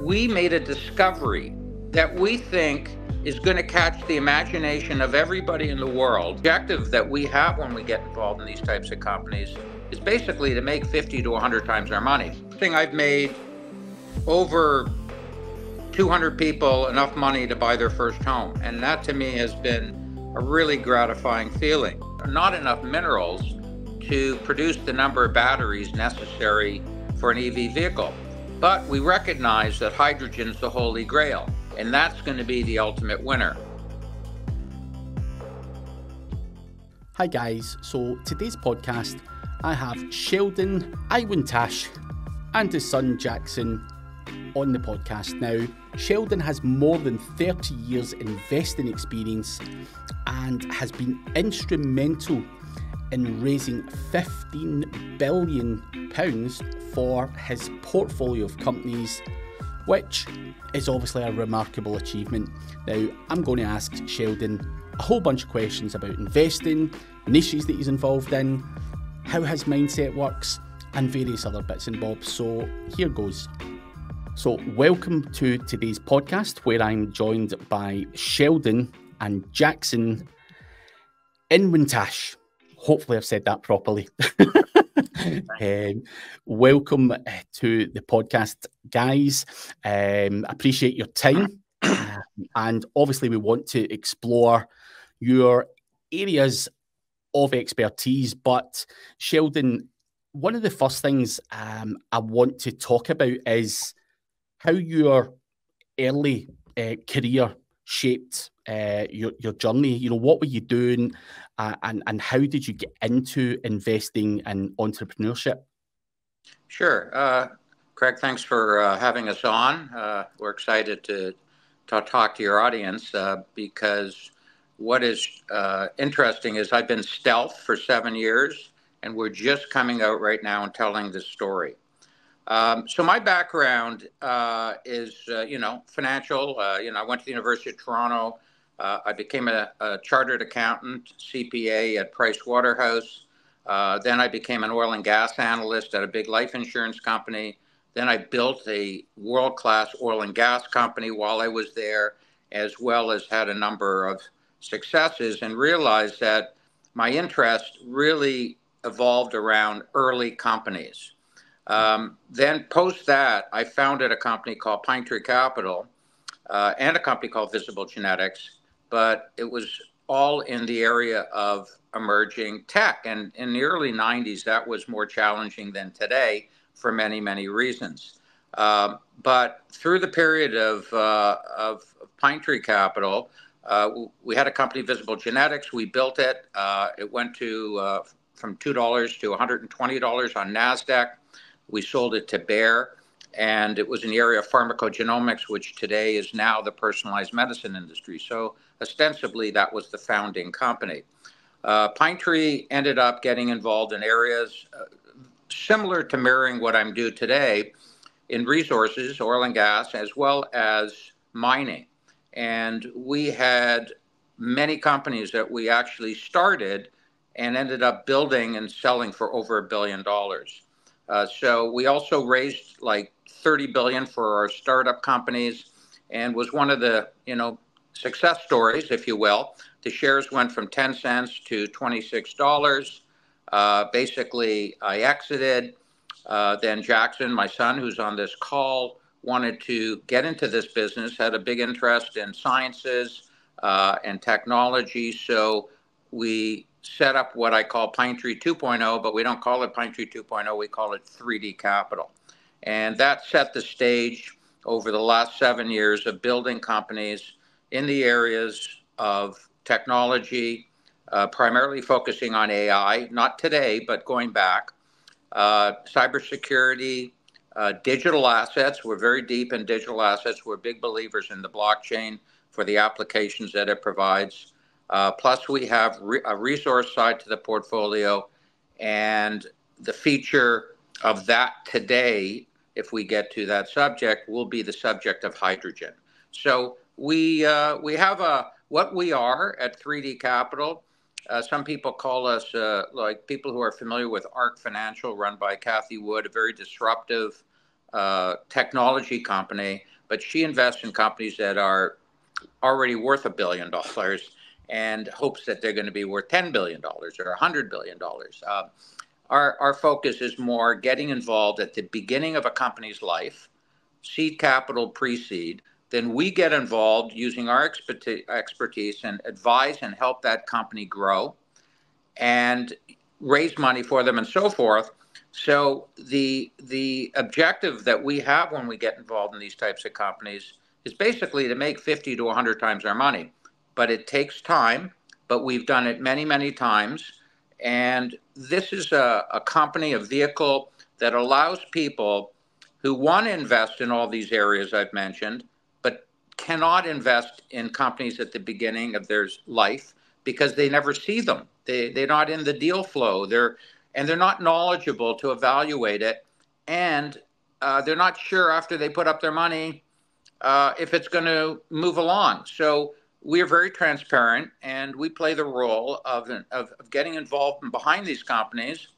we made a discovery that we think is going to catch the imagination of everybody in the world. The objective that we have when we get involved in these types of companies is basically to make 50 to 100 times our money. I think I've made over 200 people enough money to buy their first home. And that to me has been a really gratifying feeling. Not enough minerals to produce the number of batteries necessary for an EV vehicle. But we recognize that hydrogen is the holy grail, and that's going to be the ultimate winner. Hi guys, so today's podcast, I have Sheldon Inwentash and his son Jakson on the podcast. Now, Sheldon has more than 30 years investing experience and has been instrumental in raising £15 billion for his portfolio of companies, which is obviously a remarkable achievement. Now, I'm going to ask Sheldon a whole bunch of questions about investing, niches that he's involved in, how his mindset works, and various other bits and bobs. So here goes. So welcome to today's podcast, where I'm joined by Sheldon and Jakson Inwentash. Hopefully I've said that properly. Welcome to the podcast, guys. Appreciate your time. And obviously we want to explore your areas of expertise. But Sheldon, one of the first things I want to talk about is how your early career shaped your journey. You know, what were you doing and how did you get into investing and entrepreneurship? Sure. Craig, thanks for having us on. We're excited to talk to your audience because what is interesting is I've been stealth for 7 years and we're just coming out right now and telling this story. So my background is, financial. I went to the University of Toronto. I became a chartered accountant, CPA at Price Waterhouse. Then I became an oil and gas analyst at a big life insurance company. Then I built a world-class oil and gas company while I was there, as well as had a number of successes, and realized that my interest really evolved around early companies. Then post that, I founded a company called Pine Tree Capital and a company called Visible Genetics, but it was all in the area of emerging tech. And in the early 90s, that was more challenging than today for many, many reasons. But through the period of Pine Tree Capital, we had a company, Visible Genetics. We built it. It went to from $2 to $120 on NASDAQ. We sold it to Bayer, and it was in the area of pharmacogenomics, which today is now the personalized medicine industry. So ostensibly, that was the founding company. Pine Tree ended up getting involved in areas similar to mirroring what I'm doing today in resources, oil and gas, as well as mining. And we had many companies that we actually started and ended up building and selling for over $1 billion. So we also raised like $30 billion for our startup companies, and was one of the success stories, if you will. The shares went from 10 cents to $26. Basically, I exited. Then Jakson, my son, who's on this call, wanted to get into this business, had a big interest in sciences and technology. So we set up what I call Pine Tree 2.0, but we don't call it Pine Tree 2.0, we call it ThreeD Capital. And that set the stage over the last 7 years of building companies in the areas of technology, primarily focusing on AI, not today, but going back, cybersecurity, digital assets. We're very deep in digital assets. We're big believers in the blockchain for the applications that it provides. Plus, we have a resource side to the portfolio, and the feature of that today, if we get to that subject, will be the subject of hydrogen. So we have what we are at ThreeD Capital. Some people call us, like people who are familiar with ARC Financial, run by Kathy Wood, a very disruptive technology company. but she invests in companies that are already worth $1 billion and hopes that they're going to be worth $10 billion or $100 billion. Our focus is more getting involved at the beginning of a company's life, seed capital, pre-seed. Then we get involved using our expertise and advise and help that company grow and raise money for them and so forth. So the objective that we have when we get involved in these types of companies is basically to make 50 to 100 times our money. But it takes time, but we've done it many, many times. And this is a company, a vehicle that allows people who want to invest in all these areas I've mentioned, but cannot invest in companies at the beginning of their life because they never see them. They're not in the deal flow. They're not knowledgeable to evaluate it. And they're not sure after they put up their money if it's going to move along. So we're very transparent, and we play the role of getting involved behind these companies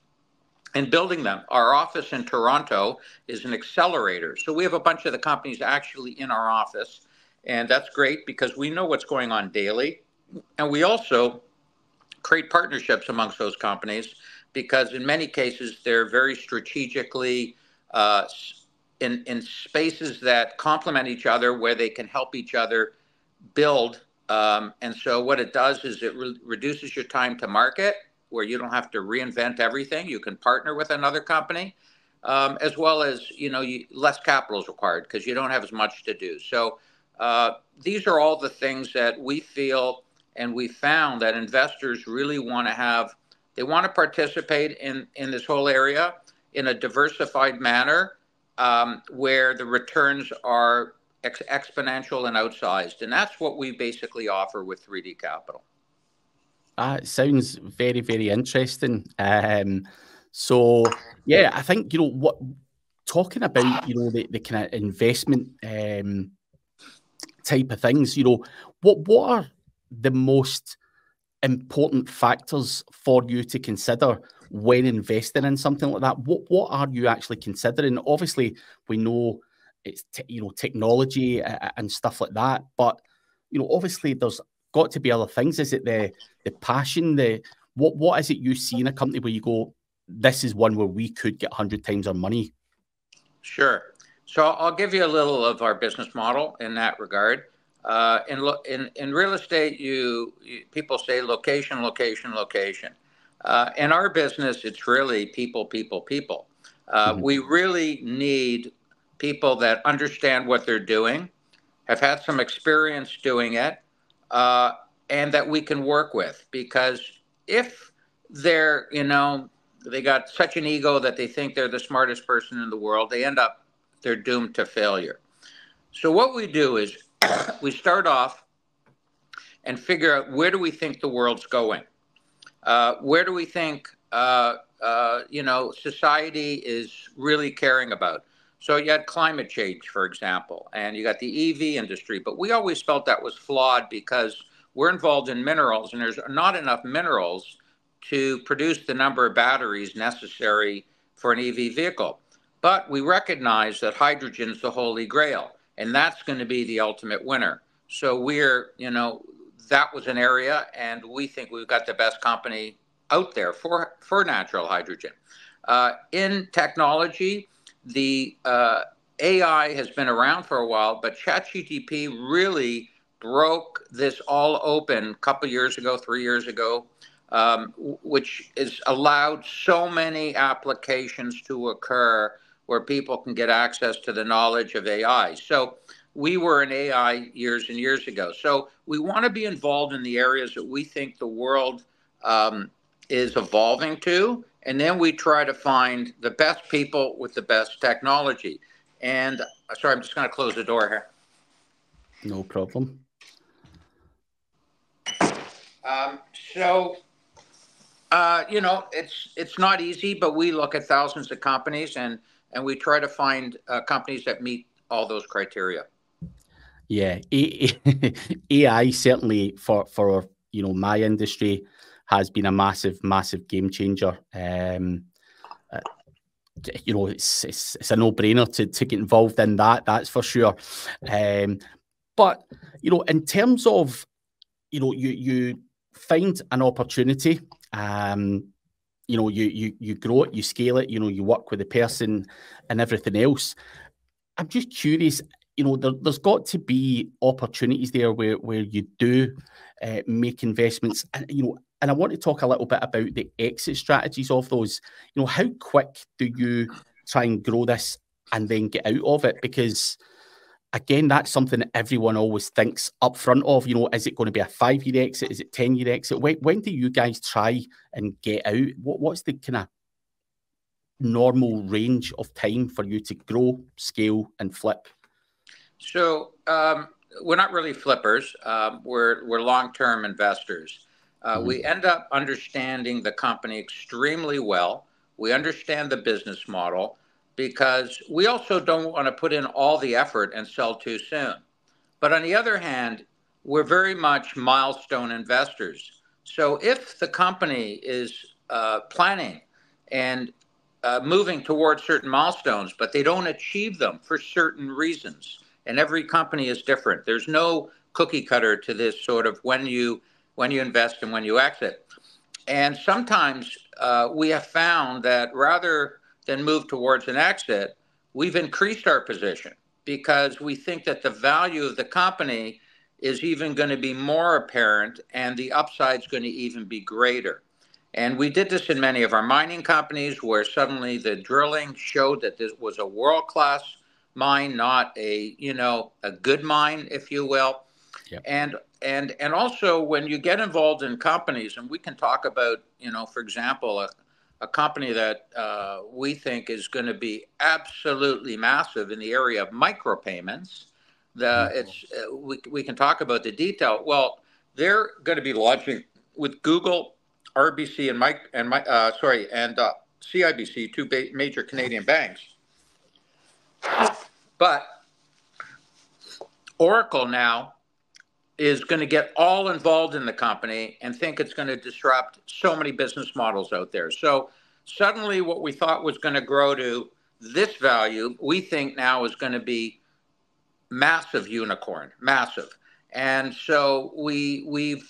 and building them. Our office in Toronto is an accelerator. So we have a bunch of the companies actually in our office, and that's great because we know what's going on daily. And we also create partnerships amongst those companies because in many cases they're very strategically in spaces that complement each other, where they can help each other build. And so what it does is it reduces your time to market, where you don't have to reinvent everything. You can partner with another company, as well as, less capital is required because you don't have as much to do. So these are all the things that we feel, and we found that investors really want to have. They want to participate in this whole area in a diversified manner, where the returns are exponential and outsized. And that's what we basically offer with ThreeD Capital. It sounds very, very interesting. So yeah, I think, talking about, the kind of investment type of things, what are the most important factors for you to consider when investing in something like that? What are you actually considering? Obviously, we know it's technology and stuff like that, but obviously there's got to be other things. Is it the passion? What is it you see in a company where you go, this is one where we could get 100 times our money? Sure. So I'll give you a little of our business model in that regard. In real estate, people say location, location, location. In our business, it's really people, people, people. We really need people that understand what they're doing, have had some experience doing it, and that we can work with. Because if they're, they got such an ego that they think they're the smartest person in the world, they're doomed to failure. So what we do is we start off and figure out, where do we think the world's going? Where do we think, society is really caring about? So you had climate change, for example, and you got the EV industry, but we always felt that was flawed because we're involved in minerals, and there's not enough minerals to produce the number of batteries necessary for an EV vehicle. But we recognize that hydrogen's the holy grail, and that's going to be the ultimate winner. So that was an area, and we think we've got the best company out there for natural hydrogen. In technology, the AI has been around for a while, but ChatGPT really broke this all open a couple years ago, 3 years ago, which has allowed so many applications to occur where people can get access to the knowledge of AI. So we were in AI years and years ago. So we want to be involved in the areas that we think the world is evolving to, and then we try to find the best people with the best technology. And sorry, I'm just going to close the door here. No problem. It's not easy, but we look at thousands of companies and we try to find companies that meet all those criteria. Yeah, AI certainly for my industry has been a massive, massive game changer. it's a no-brainer to get involved in that. That's for sure. But in terms of you find an opportunity. You grow it, you scale it. You work with the person and everything else. I'm just curious. There's got to be opportunities there where you do make investments, and I want to talk a little bit about the exit strategies of those. How quick do you try and grow this and then get out of it? Because again, that's something that everyone always thinks up front of. Is it going to be a 5-year exit? Is it 10-year exit? When do you guys try and get out? What's the kind of normal range of time for you to grow, scale, and flip? So we're not really flippers. We're long-term investors. We end up understanding the company extremely well. We understand the business model because we also don't want to put in all the effort and sell too soon. But on the other hand, we're very much milestone investors. So if the company is planning and moving towards certain milestones, but they don't achieve them for certain reasons, and every company is different. There's no cookie cutter to this sort of when you invest and when you exit. And sometimes we have found that rather than move towards an exit, we've increased our position because we think that the value of the company is even going to be more apparent and the upside is going to even be greater. And we did this in many of our mining companies where suddenly the drilling showed that this was a world-class mine, not a good mine, if you will. Yep. And also when you get involved in companies, and we can talk about, for example, a company that we think is going to be absolutely massive in the area of micropayments. We can talk about the detail. Well, they're going to be launching with Google, RBC, and CIBC, two major Canadian banks. But Oracle now is going to get all involved in the company and think it's going to disrupt so many business models out there. So suddenly what we thought was going to grow to this value, we think now is going to be massive unicorn, massive. And so we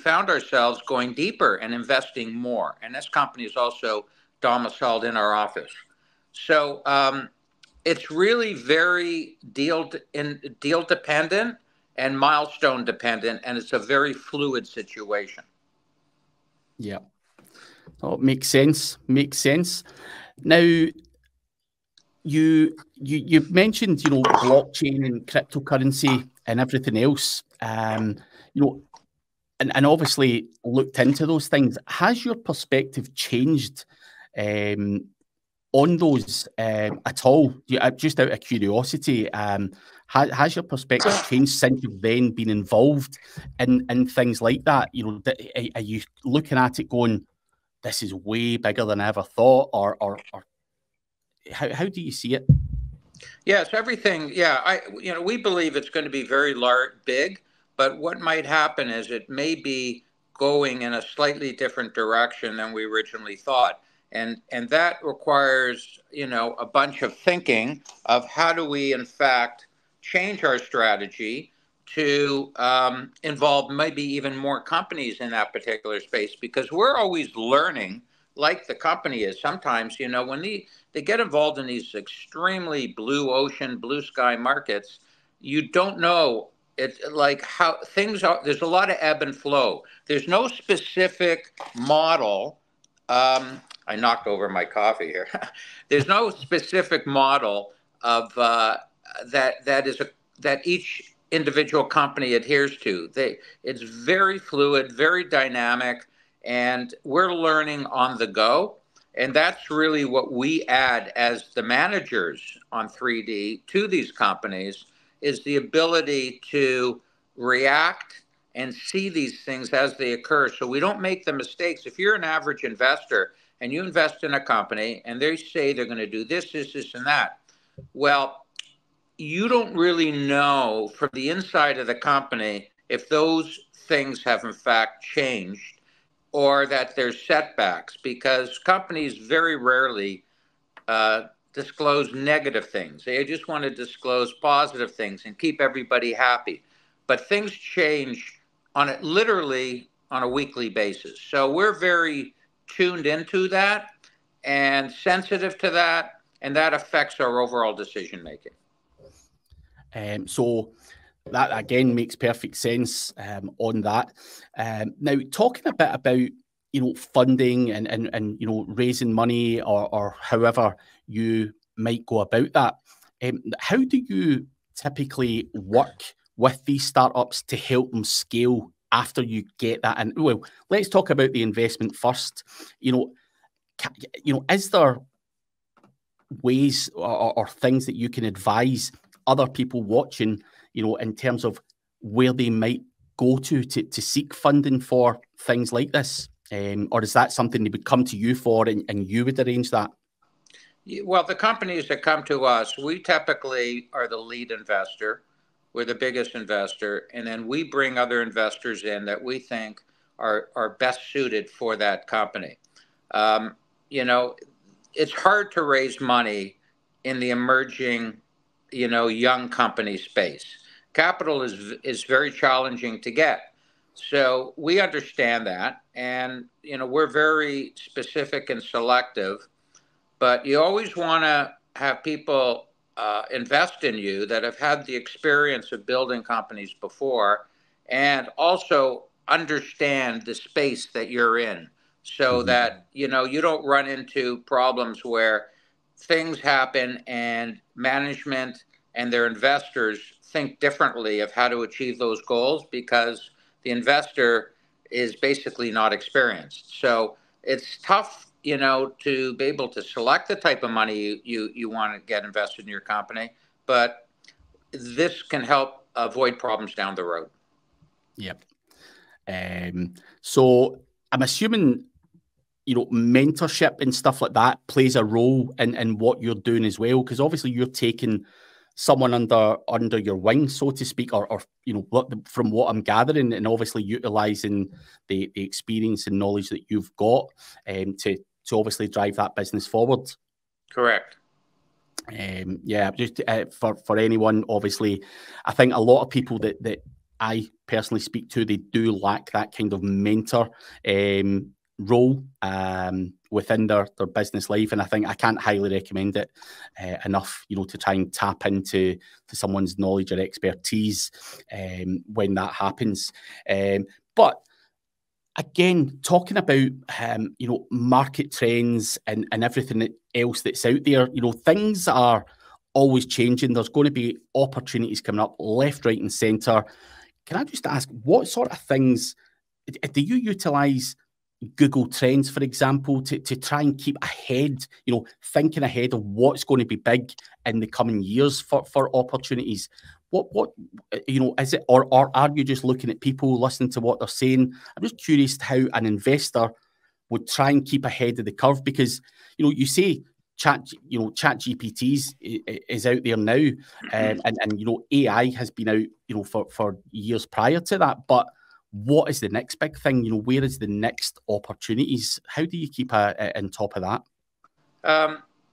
found ourselves going deeper and investing more. And this company is also domiciled in our office. So it's really very deal dependent and milestone dependent, and it's a very fluid situation. Yeah. Oh, it makes sense. Makes sense. Now, you mentioned, blockchain and cryptocurrency and everything else, and obviously looked into those things. Has your perspective changed on those at all? Just out of curiosity, has your perspective changed since you've then been involved in things like that? Are you looking at it going, this is way bigger than I ever thought, or how do you see it? Yes, everything. Yeah, we believe it's going to be very large, big, but what might happen is it may be going in a slightly different direction than we originally thought. And that requires, a bunch of thinking of how do we, in fact, change our strategy to involve maybe even more companies in that particular space, because we're always learning, like the company is. Sometimes, when they get involved in these extremely blue ocean, blue sky markets, you don't know like how things are. There's a lot of ebb and flow. There's no specific model. I knocked over my coffee here. There's no specific model of that each individual company adheres to. It's very fluid, very dynamic, and we're learning on the go. And that's really what we add as the managers on ThreeD to these companies, is the ability to react and see these things as they occur, so we don't make the mistakes. If you're an average investor and you invest in a company and they say they're going to do this, and that, well, you don't really know from the inside of the company if those things have in fact changed or that there's setbacks, because companies very rarely disclose negative things. They just want to disclose positive things and keep everybody happy. But things change literally on a weekly basis. So we're very tuned into that and sensitive to that, and that affects our overall decision making. So that again makes perfect sense on that. Now, talking a bit about funding and raising money or however you might go about that. How do you typically work with these startups to help them scale after you get that? And well, let's talk about the investment first. Is there ways or things that you can advise other people watching, in terms of where they might go to seek funding for things like this? Or is that something they would come to you for and you would arrange that? Well, the companies that come to us, we typically are the lead investor. We're the biggest investor. And then we bring other investors in that we think are best suited for that company. It's hard to raise money in the emerging, young company space. Capital is very challenging to get. So we understand that. And, we're very specific and selective. But you always want to have people invest in you that have had the experience of building companies before and also understand the space that you're in so that, you don't run into problems where things happen and management and their investors think differently of how to achieve those goals because the investor is basically not experienced. So it's tough to be able to select the type of money you want to get invested in your company, but this can help avoid problems down the road. Yep. So I'm assuming, mentorship and stuff like that plays a role in what you're doing as well, because obviously you're taking someone under your wing, so to speak, or from what I'm gathering, and obviously utilizing the experience and knowledge that you've got to obviously drive that business forward. Correct. Just for anyone, obviously, I think a lot of people that I personally speak to, they do lack that kind of mentor role within their business life, and I think I can't highly recommend it enough, to try and tap into someone's knowledge or expertise when that happens. But again, talking about market trends and everything else that's out there, things are always changing. There's going to be opportunities coming up left, right, and centre. Can I just ask, what sort of things do you utilize Google Trends, for example, to try and keep ahead, thinking ahead of what's going to be big in the coming years for opportunities? What is it, or are you just looking at people, listening to what they're saying? I'm just curious how an investor would try and keep ahead of the curve, because you say chat GPTs is out there now, and AI has been out for years prior to that. But what is the next big thing? Where is the next opportunities? How do you keep on top of that?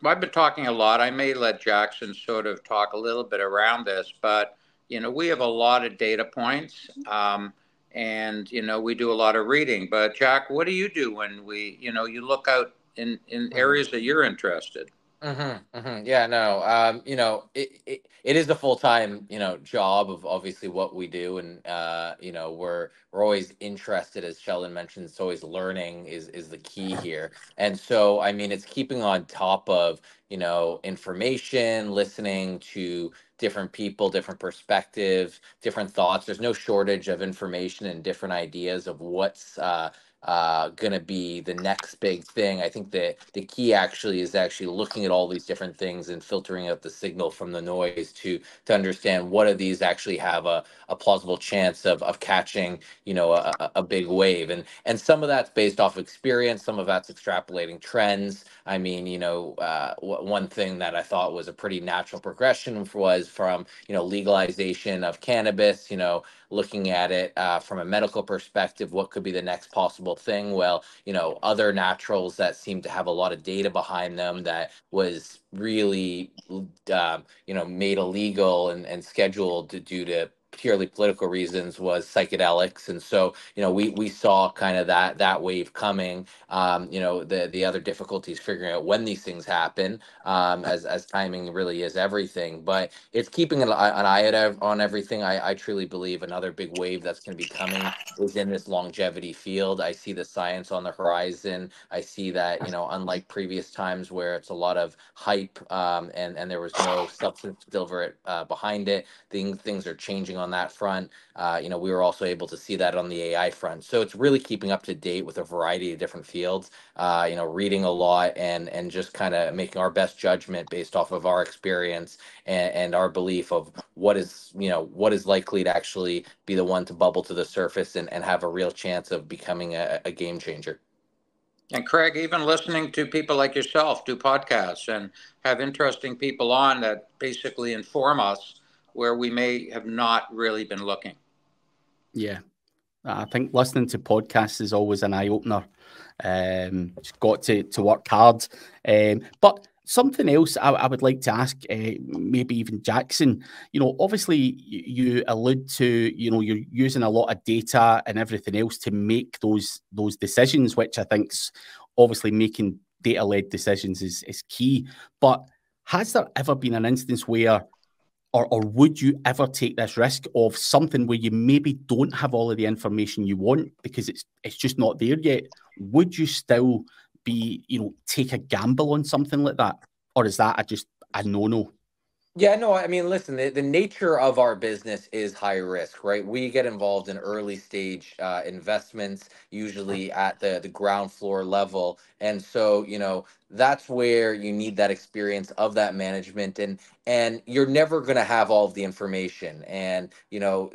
I've been talking a lot. I may let Jakson sort of talk a little bit around this, but we have a lot of data points, and we do a lot of reading. But Jack, what do you do when you look out in areas that you're interested? Yeah, no. It is the full-time, job of obviously what we do. And, we're always interested, as Sheldon mentioned, it's always learning is the key here. And so, I mean, it's keeping on top of, information, listening to different people, different perspectives, different thoughts. There's no shortage of information and different ideas of what's, going to be the next big thing. I think that the key actually is actually looking at all these different things and filtering out the signal from the noise to understand what of these actually have a plausible chance of catching, a big wave. And some of that's based off experience, some of that's extrapolating trends. I mean, one thing that I thought was a pretty natural progression was from, legalization of cannabis, looking at it from a medical perspective, what could be the next possible thing? Well, other naturals that seem to have a lot of data behind them that was really, made illegal and scheduled due to purely political reasons was psychedelics. And so we saw kind of that wave coming. The other difficulties figuring out when these things happen, as timing really is everything. But it's keeping an eye out on everything. I truly believe another big wave that's going to be coming is in this longevity field. I see the science on the horizon. I see that, unlike previous times where it's a lot of hype, and there was no substance delivered behind it, things are changing on that front. We were also able to see that on the AI front. So it's really keeping up to date with a variety of different fields, reading a lot and just kind of making our best judgment based off of our experience and our belief of what is likely to actually be the one to bubble to the surface and have a real chance of becoming a game changer. And Craig, even listening to people like yourself do podcasts and have interesting people on that basically inform us where we may have not really been looking. Yeah, I think listening to podcasts is always an eye-opener. Just got to work hard. But something else I would like to ask, maybe even Jakson, obviously you allude to, you're using a lot of data and everything else to make those decisions, which I think's obviously making data-led decisions is key. But has there ever been an instance where, or would you ever take this risk of something where you maybe don't have all of the information you want because it's just not there yet? Would you still take a gamble on something like that? Or is that just a no-no? Yeah, no, I mean, listen, the nature of our business is high risk, right? We get involved in early stage investments, usually at the ground floor level. And so, that's where you need that experience of that management, and you're never going to have all of the information. And,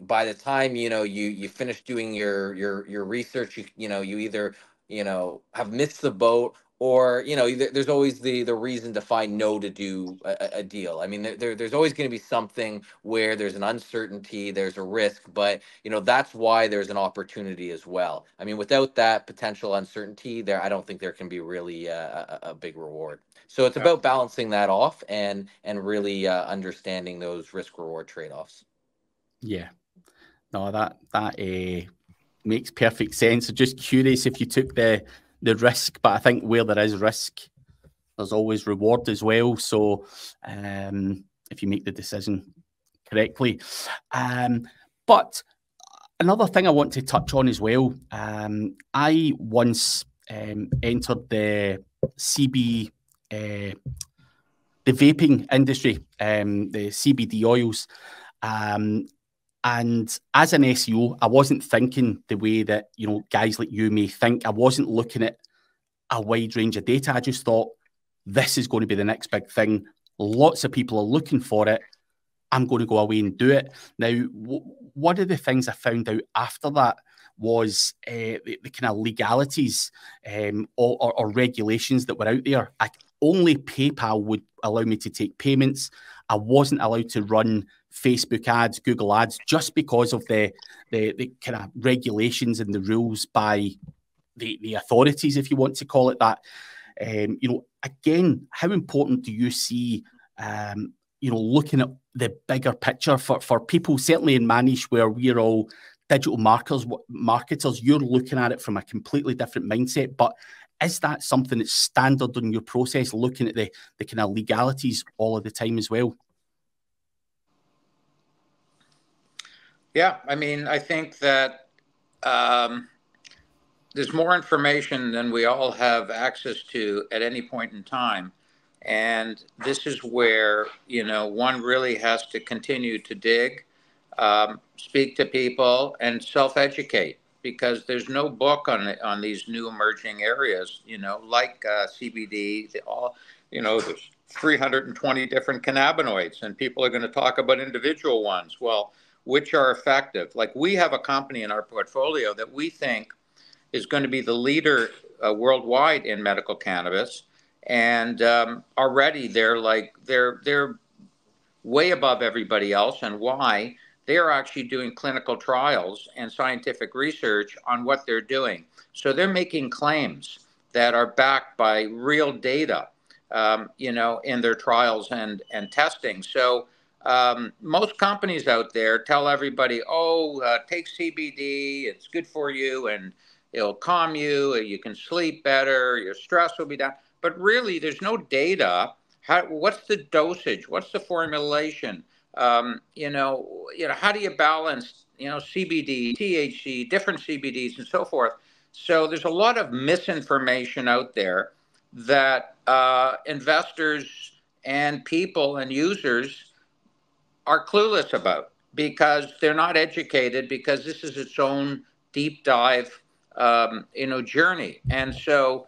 by the time, you finish doing your research, you either, have missed the boat, or there's always the reason to find no to do a deal. I mean, there's always going to be something where there's an uncertainty, there's a risk, but that's why there's an opportunity as well. I mean, without that potential uncertainty there, I don't think there can be really a big reward. So it's about balancing that off and really understanding those risk reward trade-offs. Yeah, no, that makes perfect sense. I'm just curious if you took the risk, but I think where there is risk, there's always reward as well. So if you make the decision correctly. But another thing I want to touch on as well, I once entered the the vaping industry, the CBD oils. And as an SEO, I wasn't thinking the way that, guys like you may think. I wasn't looking at a wide range of data. I just thought, this is going to be the next big thing. Lots of people are looking for it. I'm going to go away and do it. Now, one of the things I found out after that was the kind of legalities or regulations that were out there. Only PayPal would allow me to take payments. I wasn't allowed to run Facebook ads, Google ads, just because of the kind of regulations and the rules by the authorities, if you want to call it that. Again, how important do you see, looking at the bigger picture for people, certainly in my niche where we're all digital marketers, you're looking at it from a completely different mindset, but is that something that's standard in your process, looking at the kind of legalities all of the time as well? Yeah, I mean, I think that there's more information than we all have access to at any point in time. And this is where, one really has to continue to dig, speak to people, and self-educate, because there's no book on these new emerging areas, like CBD, there's 320 different cannabinoids, and people are going to talk about individual ones. Well, which are effective? Like, we have a company in our portfolio that we think is going to be the leader worldwide in medical cannabis. And already they're way above everybody else. And why? they are actually doing clinical trials and scientific research on what they're doing. So they're making claims that are backed by real data, in their trials and testing. So most companies out there tell everybody, take CBD, it's good for you, and it'll calm you, you can sleep better, your stress will be down. But really, there's no data. What's the dosage? What's the formulation? How do you balance, CBD, THC, different CBDs, and so forth? So there's a lot of misinformation out there that investors and people and users are clueless about because they're not educated, because this is its own deep dive, journey. And so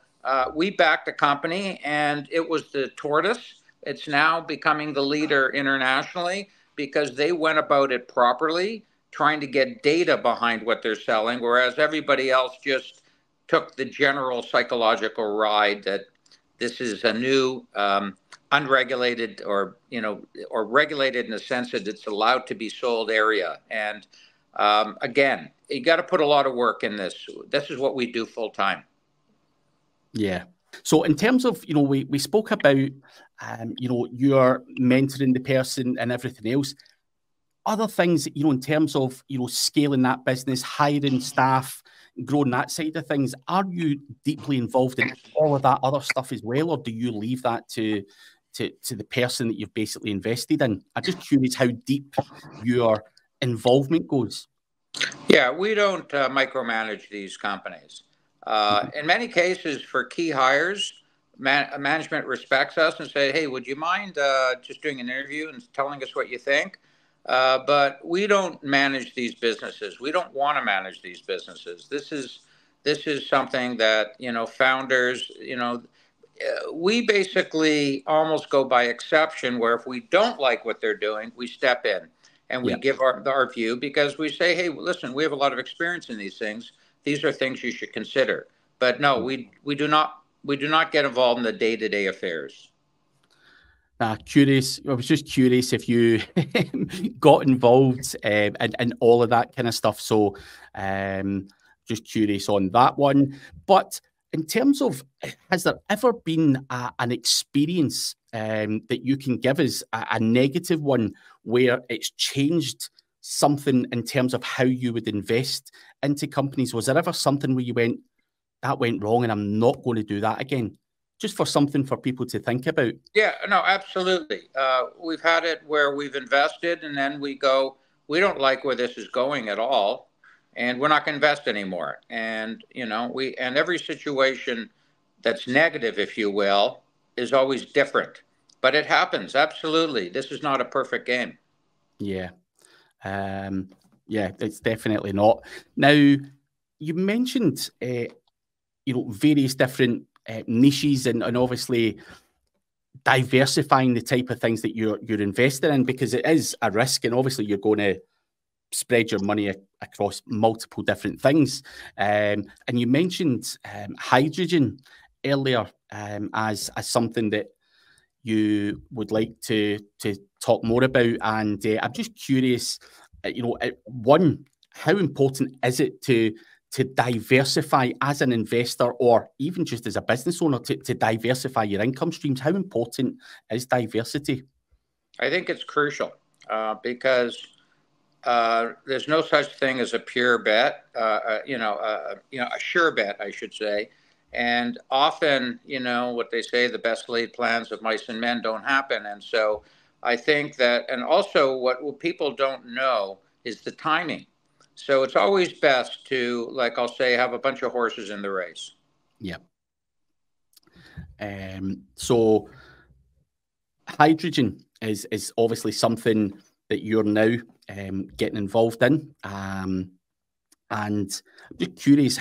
we backed a company, and it was the tortoise. It's now becoming the leader internationally because they went about it properly, trying to get data behind what they're selling, whereas everybody else just took the general psychological ride that this is a new unregulated or regulated in the sense that it's allowed to be sold area. And again, you got to put a lot of work in this. This is what we do full time. Yeah. So in terms of, we spoke about, you're mentoring the person and everything else. Other things, in terms of, scaling that business, hiring staff, growing that side of things, are you deeply involved in all of that other stuff as well? Or do you leave that to the person that you've basically invested in? I'm just curious how deep your involvement goes. Yeah, we don't micromanage these companies. In many cases, for key hires, management respects us and say, hey, would you mind just doing an interview and telling us what you think? But we don't manage these businesses. We don't want to manage these businesses. This is something that, founders, we basically almost go by exception, where if we don't like what they're doing, we step in and we give our view, because we say, hey, listen, we have a lot of experience in these things. These are things you should consider. But no, we do not get involved in the day-to-day affairs. Curious. I was just curious if you got involved in all of that kind of stuff. So just curious on that one. But in terms of, has there ever been an experience that you can give us, a negative one, where it's changed something in terms of how you would invest into companies? Was there ever something where you went, that went wrong and I'm not going to do that again? Just for something for people to think about. Yeah, no, absolutely. We've had it where we've invested and then we go, we don't like where this is going at all, and we're not going to invest anymore. And, and every situation that's negative, if you will, is always different. But it happens, absolutely. This is not a perfect game. Yeah. It's definitely not. Now, you mentioned, various different niches and obviously diversifying the type of things that you're investing in, because it is a risk, and obviously you're going to spread your money across multiple different things. And you mentioned hydrogen earlier as something that you would like to talk more about. And I'm just curious, one, how important is it to diversify as an investor, or even just as a business owner, to diversify your income streams? How important is diversity? I think it's crucial because there's no such thing as a pure bet, a sure bet, I should say. And often, what they say, the best laid plans of mice and men don't happen. And so I think that, and also what people don't know is the timing. So it's always best to, like I'll say, have a bunch of horses in the race. Yeah. So hydrogen is obviously something that you're now getting involved in. And I'm just curious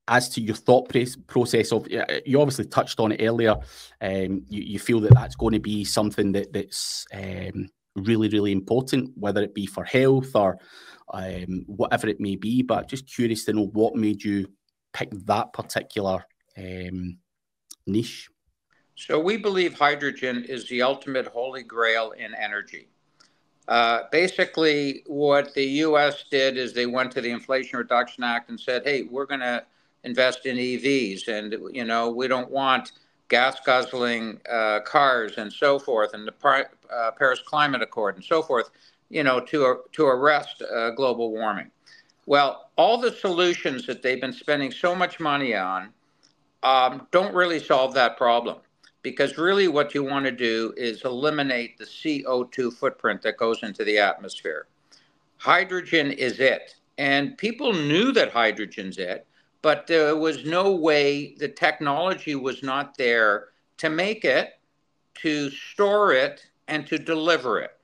as to your thought process of, you obviously touched on it earlier. You feel that that's going to be something that's really, really important, whether it be for health or whatever it may be. But just curious to know what made you pick that particular niche. So we believe hydrogen is the ultimate holy grail in energy. Basically, what the U.S. did is they went to the Inflation Reduction Act and said, "Hey, we're going to invest in EVs, and we don't want gas guzzling cars and so forth, and the Paris Climate Accord and so forth, to arrest global warming." Well, all the solutions that they've been spending so much money on don't really solve that problem, because really what you want to do is eliminate the CO2 footprint that goes into the atmosphere. Hydrogen is it. And people knew that hydrogen's it, but there was no way, the technology was not there to make it, to store it, and to deliver it.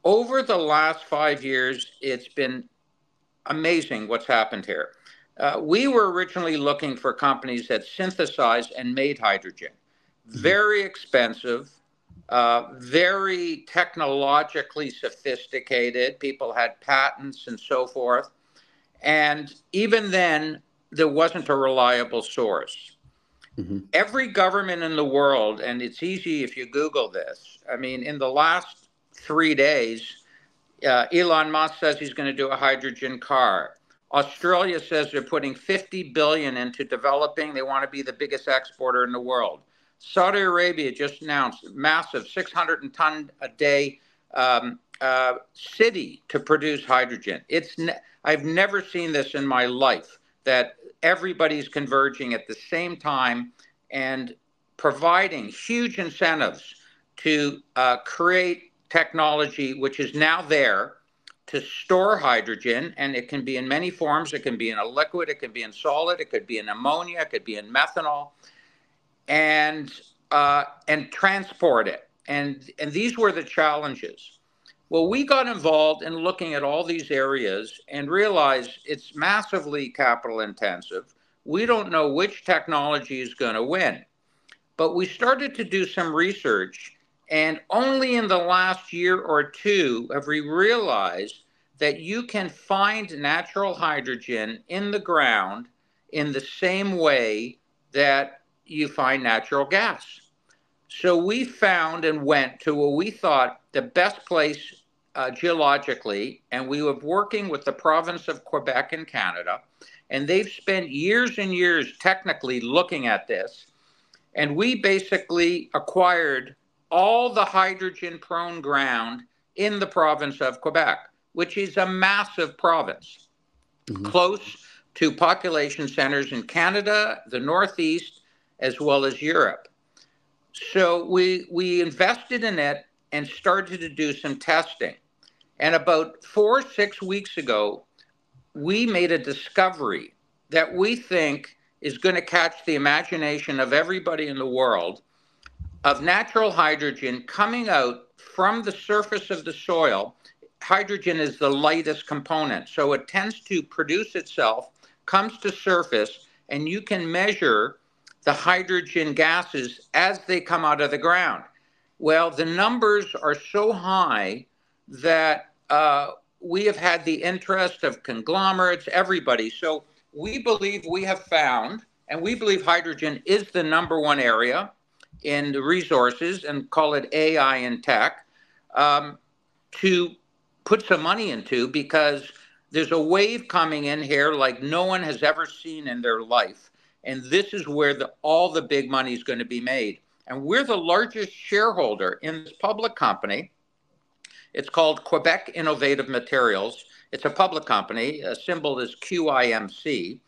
Over the last 5 years, it's been amazing what's happened here. We were originally looking for companies that synthesized and made hydrogen. Very expensive, very technologically sophisticated. People had patents and so forth. And even then, there wasn't a reliable source. Every government in the world, and it's easy if you Google this, I mean, in the last 3 days, Elon Musk says he's going to do a hydrogen car. Australia says they're putting $50 billion into developing. They want to be the biggest exporter in the world. Saudi Arabia just announced massive 600-ton a day city to produce hydrogen. I've never seen this in my life, that everybody's converging at the same time and providing huge incentives to create technology which is now there to store hydrogen, and it can be in many forms. It can be in a liquid, it can be in solid, it could be in ammonia, it could be in methanol, and transport it. And these were the challenges. Well, we got involved in looking at all these areas and realized it's massively capital intensive. We don't know which technology is going to win. But we started to do some research, and only in the last year or two have we realized that you can find natural hydrogen in the ground in the same way that you find natural gas. So we found and went to what we thought the best place geologically, and we were working with the province of Quebec in Canada, and they've spent years and years technically looking at this. And we basically acquired all the hydrogen-prone ground in the province of Quebec, which is a massive province, close to population centers in Canada, the Northeast, as well as Europe. So we invested in it and started to do some testing. And about 4 or 6 weeks ago, we made a discovery that we think is going to catch the imagination of everybody in the world, of natural hydrogen coming out from the surface of the soil. Hydrogen is the lightest component, so it tends to produce itself, comes to surface, and you can measure the hydrogen gases as they come out of the ground. Well, the numbers are so high that we have had the interest of conglomerates, everybody. So we believe we have found, and we believe hydrogen is the #1 area in the resources, and call it AI and tech, to put some money into, because there's a wave coming in here like no one has ever seen in their life. And this is where all the big money is going to be made. And we're the largest shareholder in this public company. It's called Quebec Innovative Materials. It's a public company. A symbol is QIMC.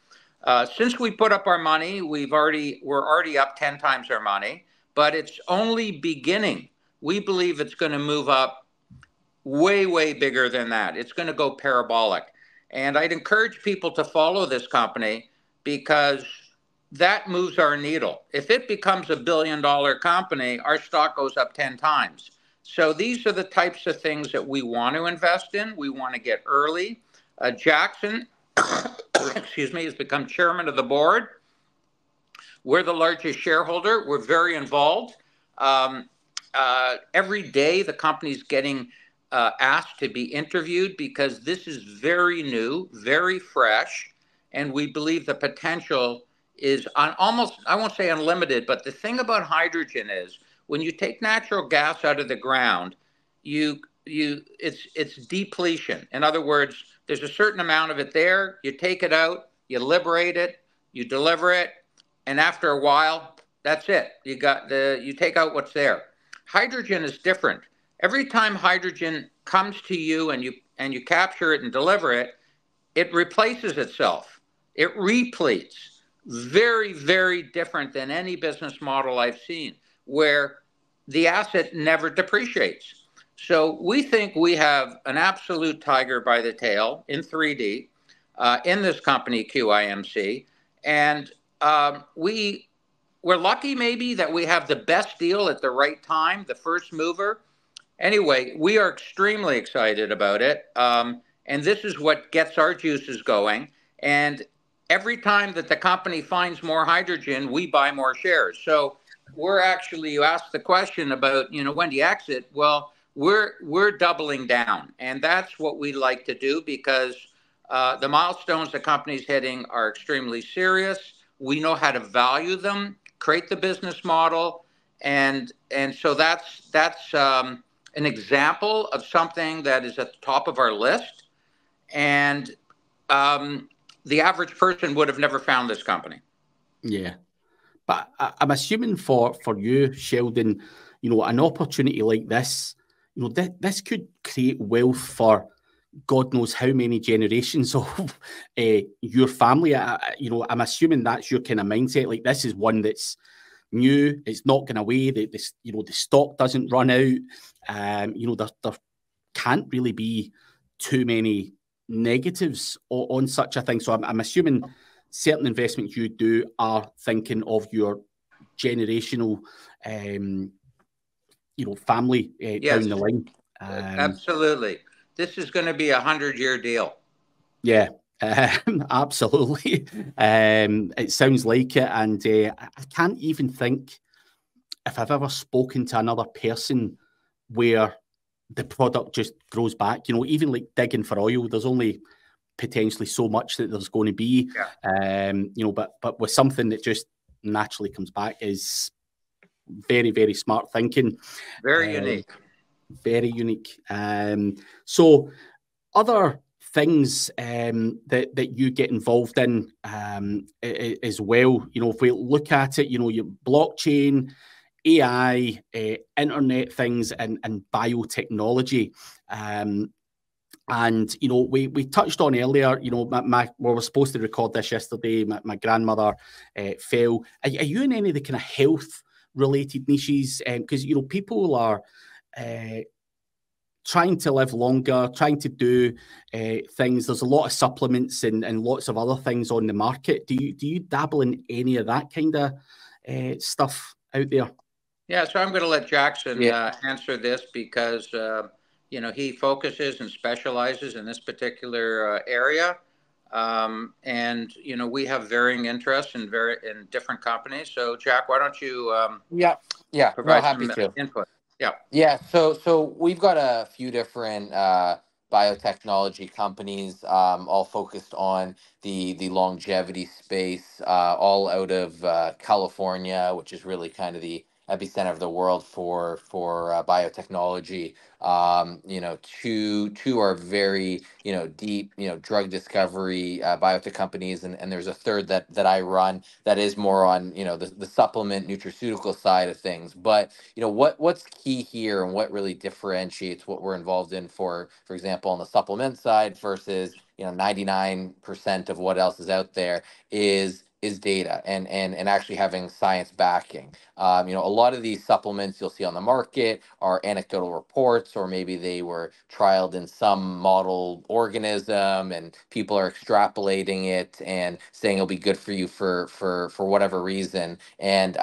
Since we put up our money, we're already up 10 times our money, but it's only beginning. We believe it's going to move up way, way bigger than that. It's going to go parabolic. And I'd encourage people to follow this company, because that moves our needle. If it becomes a $1 billion company, our stock goes up 10 times. So these are the types of things that we want to invest in. We want to get early. Jakson, excuse me, has become chairman of the board. We're the largest shareholder. We're very involved. Every day, the company's getting asked to be interviewed, because this is very new, very fresh, and we believe the potential is almost, I won't say unlimited, but the thing about hydrogen is when you take natural gas out of the ground, you it's depletion. In other words, there's a certain amount of it there. You take it out, you liberate it, you deliver it, and after a while, that's it. You take out what's there. Hydrogen is different. Every time hydrogen comes to you and you capture it and deliver it, it replaces itself. It repletes. Very, very different than any business model I've seen, where the asset never depreciates. So we think we have an absolute tiger by the tail in 3D, in this company QIMC, and we're lucky maybe that we have the best deal at the right time, the first mover. Anyway, we are extremely excited about it. And this is what gets our juices going. And every time that the company finds more hydrogen, we buy more shares. So we're actually, you asked the question about, when do you exit? Well, we're doubling down. And that's what we like to do because the milestones the company's hitting are extremely serious. We know how to value them, create the business model. And so that's an example of something that is at the top of our list. And the average person would have never found this company. Yeah. But I'm assuming for you, Sheldon, an opportunity like this, this could create wealth for God knows how many generations of your family. I'm assuming that's your kind of mindset. Like, this is one that's new. It's not going away. The stock doesn't run out. There can't really be too many negatives on such a thing. So I'm assuming certain investments you do are thinking of your generational, family Yes, down the line. absolutely. This is going to be 100-year deal. Yeah, absolutely. It sounds like it. And I can't even think if I've ever spoken to another person where the product just grows back. Even like digging for oil, there's only potentially so much that there's going to be. Yeah. But with something that just naturally comes back is very, very smart thinking. Very unique. Very unique. So other things that you get involved in as well, if we look at it, your blockchain, AI, internet things, and biotechnology. And we touched on earlier, we were supposed to record this yesterday. My grandmother fell. Are you in any of the kind of health related niches? Because people are trying to live longer, trying to do things. There's a lot of supplements and lots of other things on the market. Do you dabble in any of that kind of stuff out there? Yeah, so I'm going to let Jakson answer this because he focuses and specializes in this particular area. And we have varying interests in different companies. So Jack, why don't you provide happy some to. input? Yeah. Yeah, so we've got a few different biotechnology companies, all focused on the longevity space, all out of California, which is really kind of the epicenter of the world for biotechnology. Two are very deep drug discovery biotech companies, and there's a third that I run that is more on the supplement nutraceutical side of things. But what's key here and what really differentiates what we're involved in, for example, on the supplement side versus 99% of what else is out there is data and actually having science backing. A lot of these supplements you'll see on the market are anecdotal reports, or maybe they were trialed in some model organism and people are extrapolating it and saying it'll be good for you for whatever reason. And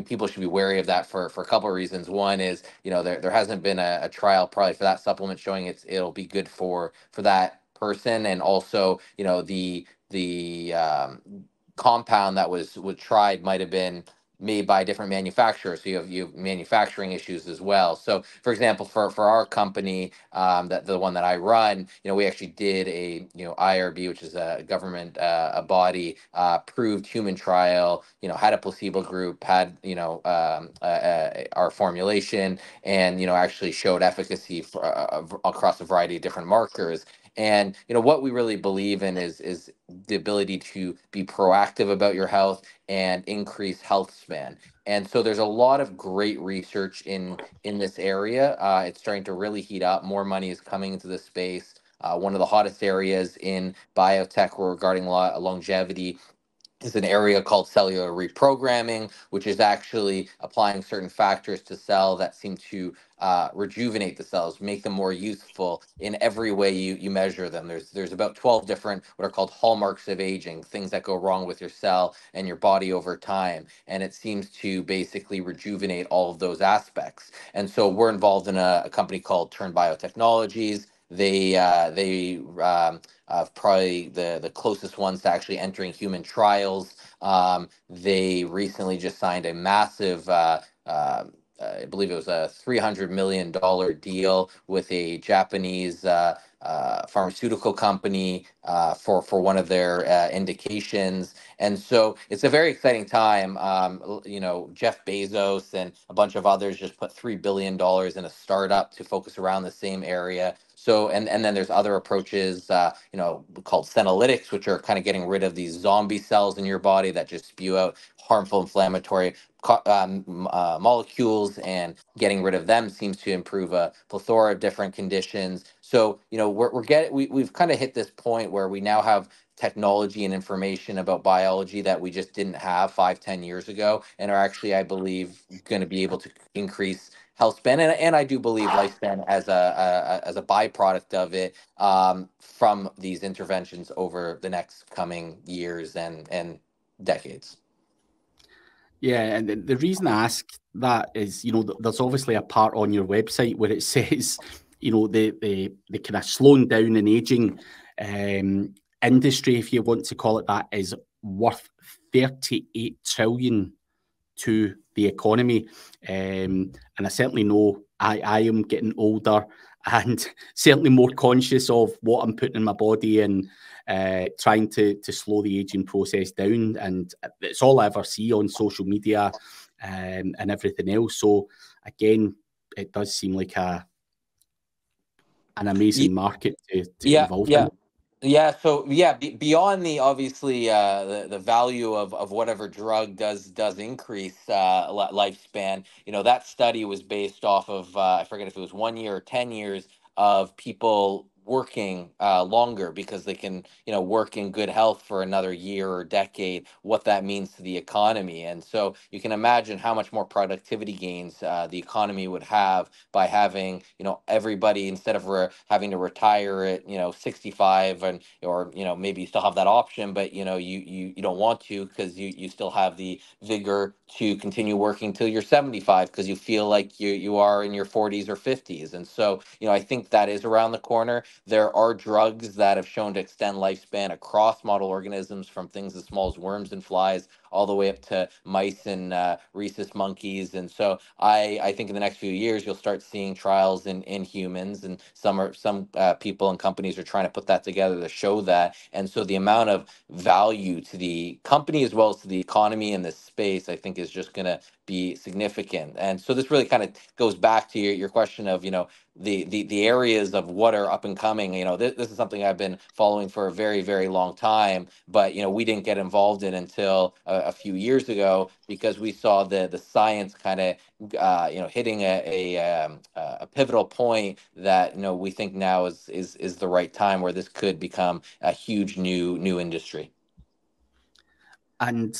people should be wary of that for a couple of reasons. One is, there hasn't been a trial probably for that supplement showing it'll be good for that person. And also, the compound that was tried might have been made by different manufacturers. So you have manufacturing issues as well. So for example, for our company, that the one that I run, we actually did a IRB, which is a government a body proved human trial. Had a placebo group, had our formulation, and actually showed efficacy for, across a variety of different markers. And what we really believe in is the ability to be proactive about your health and increase health span. And so there's a lot of great research in this area. It's starting to really heat up. More money is coming into this space. One of the hottest areas in biotech regarding longevity is an area called cellular reprogramming, which is actually applying certain factors to cell that seem to rejuvenate the cells, make them more useful in every way you measure them. There's about 12 different what are called hallmarks of aging, things that go wrong with your cell and your body over time, and it seems to basically rejuvenate all of those aspects. And so we're involved in a company called Turn Biotechnologies. They probably the closest ones to actually entering human trials. They recently just signed a massive, I believe it was a $300 million deal with a Japanese pharmaceutical company for one of their indications. And so it's a very exciting time. Jeff Bezos and a bunch of others just put $3 billion in a startup to focus around the same area. So, and then there's other approaches, called senolytics, which are kind of getting rid of these zombie cells in your body that just spew out harmful inflammatory molecules, and getting rid of them seems to improve a plethora of different conditions. So, we've kind of hit this point where we now have technology and information about biology that we just didn't have 5-10 years ago, and are actually, I believe, going to be able to increase health span, and I do believe lifespan as a byproduct of it, from these interventions over the next coming years and decades. Yeah, and the reason I ask that is, there's obviously a part on your website where it says, the kind of slowing down and aging industry, if you want to call it that, is worth 38 trillion to the economy. And I certainly know I am getting older and certainly more conscious of what I'm putting in my body, and trying to slow the aging process down. And it's all I ever see on social media and everything else. So again, it does seem like an amazing market to involve in. Yeah, so beyond the obviously the value of whatever drug does increase lifespan, that study was based off of I forget if it was 1 year or 10 years of people working longer, because they can work in good health for another year or decade, what that means to the economy. And so you can imagine how much more productivity gains the economy would have by having everybody, instead of having to retire at 65, and or maybe you still have that option, but you don't want to, because you still have the vigor to continue working till you're 75, because you feel like you are in your 40s or 50s. And so I think that is around the corner. There are drugs that have shown to extend lifespan across model organisms, from things as small as worms and flies all the way up to mice and rhesus monkeys. And so I think in the next few years you'll start seeing trials in humans, and some people and companies are trying to put that together to show that. And so the amount of value to the company as well as to the economy in this space, I think, is just going to be significant. And so this really kind of goes back to your question of the areas of what are up and coming. This is something I've been following for a very, very long time, but we didn't get involved in until a few years ago, because we saw the science kind of hitting a pivotal point that we think now is the right time where this could become a huge new industry. And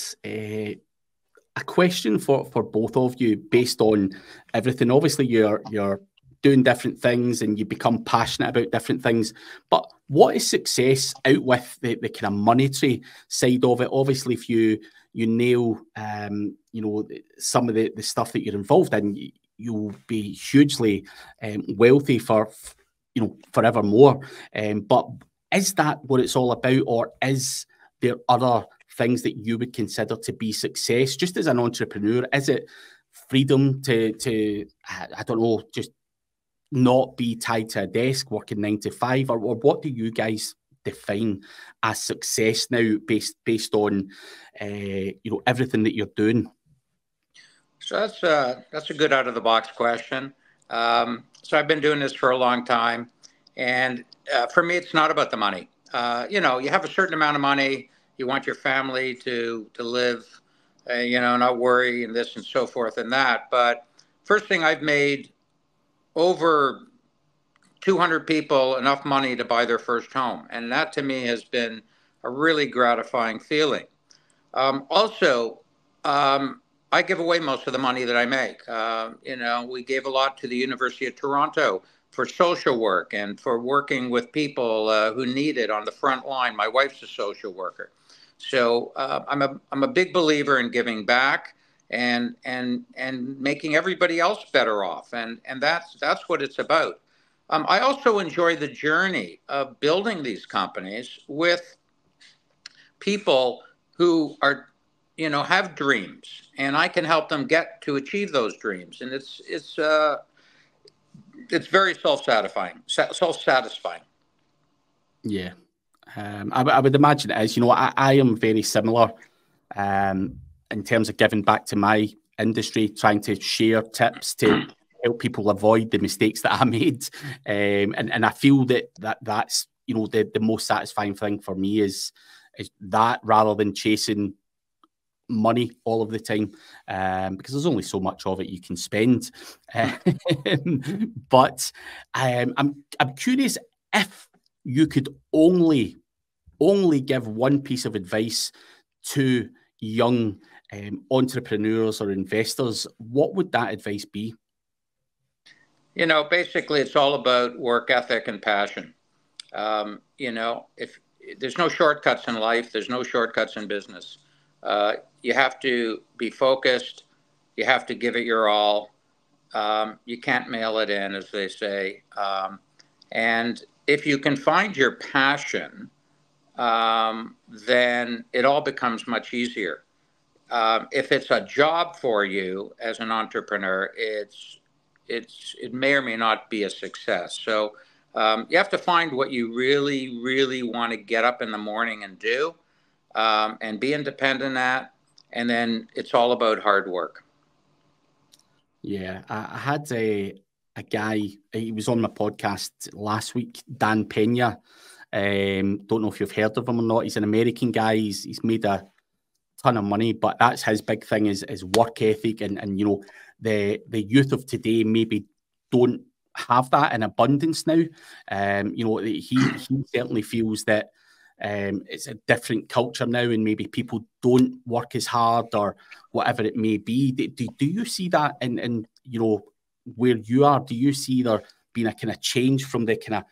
a question for both of you, based on everything. Obviously, you're doing different things and you become passionate about different things. But what is success out with the kind of monetary side of it? Obviously, if you nail some of the stuff that you're involved in, you'll be hugely wealthy for forevermore. But is that what it's all about, or is there other things that you would consider to be success, just as an entrepreneur? Is it freedom to I don't know, just not be tied to a desk, working 9 to 5, or what do you guys define as success now, based on everything that you're doing? So that's a good out of the box question. So I've been doing this for a long time, and for me, it's not about the money. You have a certain amount of money. You want your family to live, not worry and this and so forth and that. But first thing, I've made over 200 people enough money to buy their first home. And that to me has been a really gratifying feeling. Also, I give away most of the money that I make. We gave a lot to the University of Toronto for social work and for working with people who need it on the front line. My wife's a social worker. So I'm a big believer in giving back and making everybody else better off. And that's what it's about. I also enjoy the journey of building these companies with people who are, have dreams, and I can help them get to achieve those dreams. And it's very self-satisfying. Yeah. I would imagine it is. I am very similar in terms of giving back to my industry, trying to share tips to help people avoid the mistakes that I made. And I feel that's, the most satisfying thing for me is that, rather than chasing money all of the time, because there's only so much of it you can spend. But I'm curious, if you could only give one piece of advice to young entrepreneurs or investors, what would that advice be? Basically, it's all about work ethic and passion. If there's no shortcuts in life, there's no shortcuts in business. You have to be focused. You have to give it your all. You can't mail it in, as they say. And if you can find your passion, then it all becomes much easier. If it's a job for you as an entrepreneur, it may or may not be a success. So you have to find what you really, really want to get up in the morning and do, and be independent at, and then it's all about hard work. Yeah, I had a guy, he was on my podcast last week, Dan Pena. Don't know if you've heard of him or not. He's an American guy. He's made a ton of money, but that's his big thing is work ethic, and the youth of today maybe don't have that in abundance now. He certainly feels that it's a different culture now, and maybe people don't work as hard or whatever it may be. Do you see that in where you are? Do you see there being a kind of change from the kind of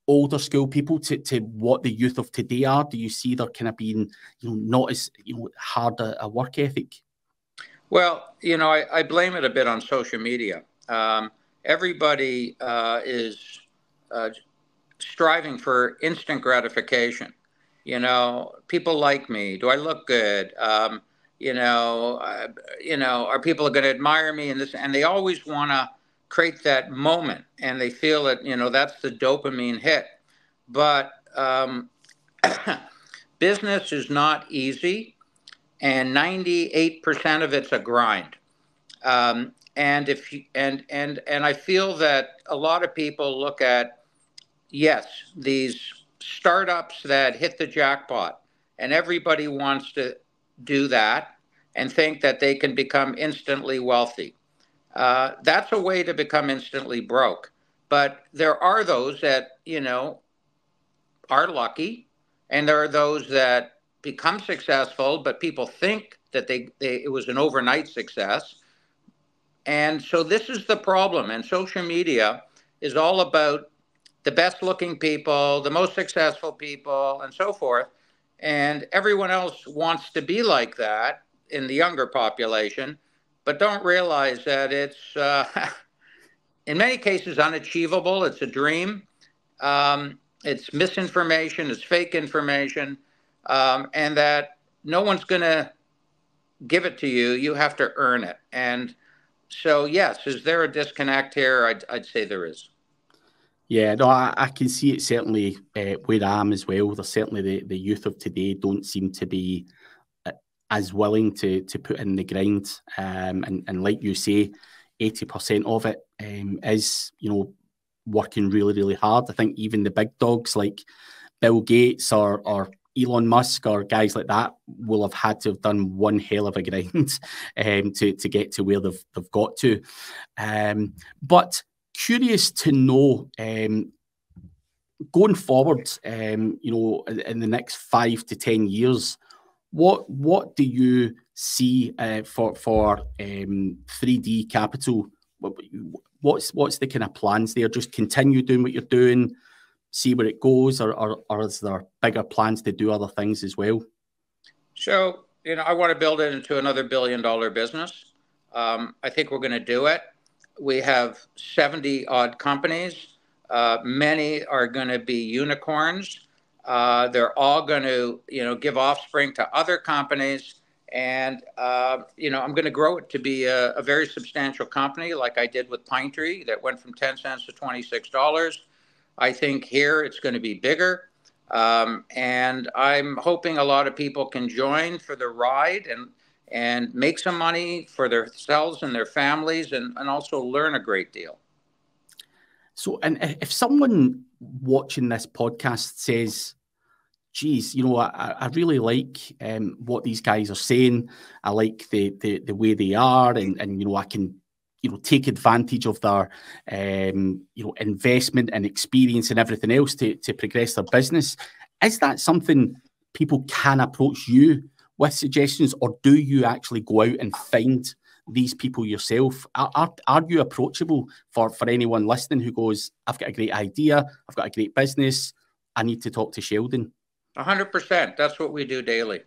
older school people to what the youth of today are? Do you see there kind of being not as hard a work ethic? Well, I blame it a bit on social media. Everybody is striving for instant gratification. People like me. Do I look good? Are people going to admire me? And they always want to create that moment, and they feel that that's the dopamine hit. But business is not easy, and 98% of it's a grind. And I feel that a lot of people look at, yes, these startups that hit the jackpot, and everybody wants to do that and think that they can become instantly wealthy. That's a way to become instantly broke. But there are those that, are lucky, and there are those that become successful, but people think that it was an overnight success. And so this is the problem. And social media is all about the best looking people, the most successful people, and so forth. And everyone else wants to be like that in the younger population, but don't realize that it's, in many cases, unachievable. It's a dream. It's misinformation. It's fake information. And that no one's going to give it to you. You have to earn it. And so, yes, is there a disconnect here? I'd say there is. Yeah, no, I can see it certainly where I am as well. There's certainly the youth of today don't seem to be as willing to put in the grind. And like you say, 80% of it is, working really, really hard. I think even the big dogs like Bill Gates or Elon Musk or guys like that will have had to have done one hell of a grind to get to where they've got to. But curious to know, going forward, in the next 5 to 10 years, what do you see for ThreeD Capital? What's the kind of plans there? Just continue doing what you're doing, see where it goes, or is there bigger plans to do other things as well? So, I want to build it into another $1 billion business. I think we're going to do it. We have 70 odd companies. Many are going to be unicorns. They're all going to, give offspring to other companies. And, I'm going to grow it to be a very substantial company like I did with Pine Tree that went from 10 cents to $26. I think here it's going to be bigger. And I'm hoping a lot of people can join for the ride and make some money for themselves and their families and also learn a great deal. So, and if someone watching this podcast says, geez, I really like what these guys are saying. I like the way they are, and I can take advantage of their investment and experience and everything else to progress their business. Is that something people can approach you with suggestions, or do you actually go out and find these people yourself? Are you approachable for anyone listening who goes, I've got a great idea, I've got a great business, I need to talk to Sheldon? 100%. That's what we do daily.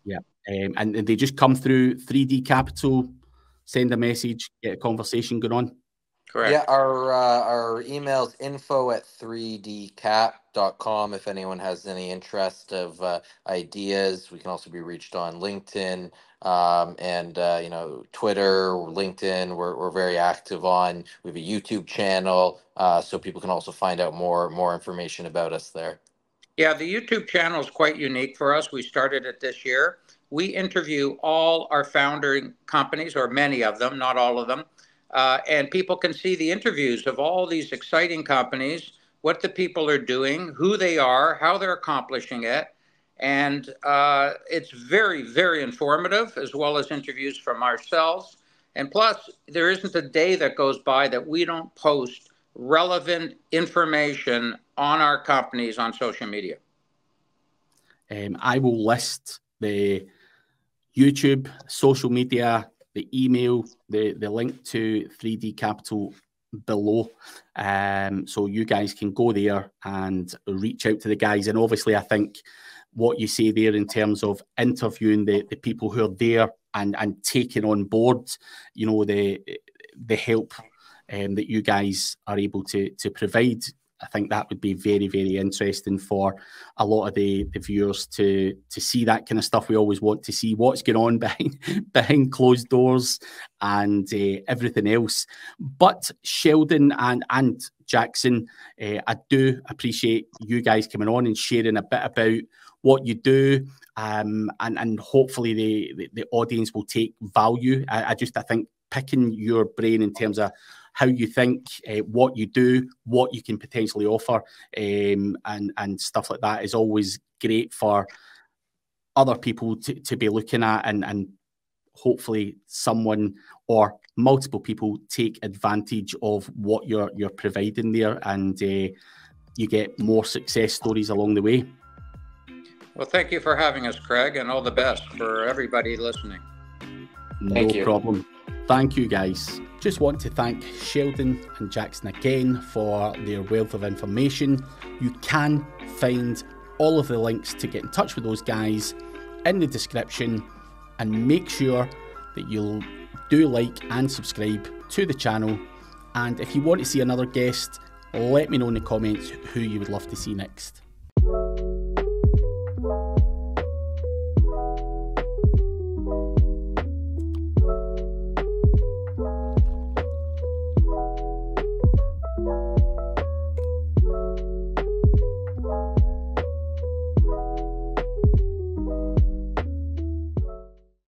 Yeah. And they just come through ThreeD Capital, send a message, get a conversation going on? Correct. Yeah, our email's info@3dcap.com if anyone has any interest of ideas. We can also be reached on LinkedIn and Twitter, LinkedIn. We're very active on. We have a YouTube channel, so people can also find out more information about us there. Yeah, the YouTube channel is quite unique for us. We started it this year. We interview all our founding companies, or many of them, not all of them. And people can see the interviews of all these exciting companies, what the people are doing, who they are, how they're accomplishing it. And it's very, very informative, as well as interviews from ourselves. And plus, there isn't a day that goes by that we don't post relevant information on our companies on social media. I will list the YouTube, social media, the email, the link to ThreeD Capital below. So you guys can go there and reach out to the guys. And obviously, I think what you say there in terms of interviewing the people who are there and taking on board, the help that you guys are able to provide, I think that would be very, very interesting for a lot of the viewers to see that kind of stuff. We always want to see what's going on behind closed doors and everything else. But Sheldon and Jakson, I do appreciate you guys coming on and sharing a bit about what you do, and hopefully the audience will take value. I think picking your brain in terms of how you think, what you do, what you can potentially offer, and stuff like that is always great for other people to be looking at, and hopefully someone or multiple people take advantage of what you're providing there, and you get more success stories along the way. Well, thank you for having us, Craig, and all the best for everybody listening. No problem. Thank you, guys. Just want to thank Sheldon and Jakson again for their wealth of information. You can find all of the links to get in touch with those guys in the description, and make sure that you'll do like and subscribe to the channel. And if you want to see another guest, let me know in the comments who you would love to see next.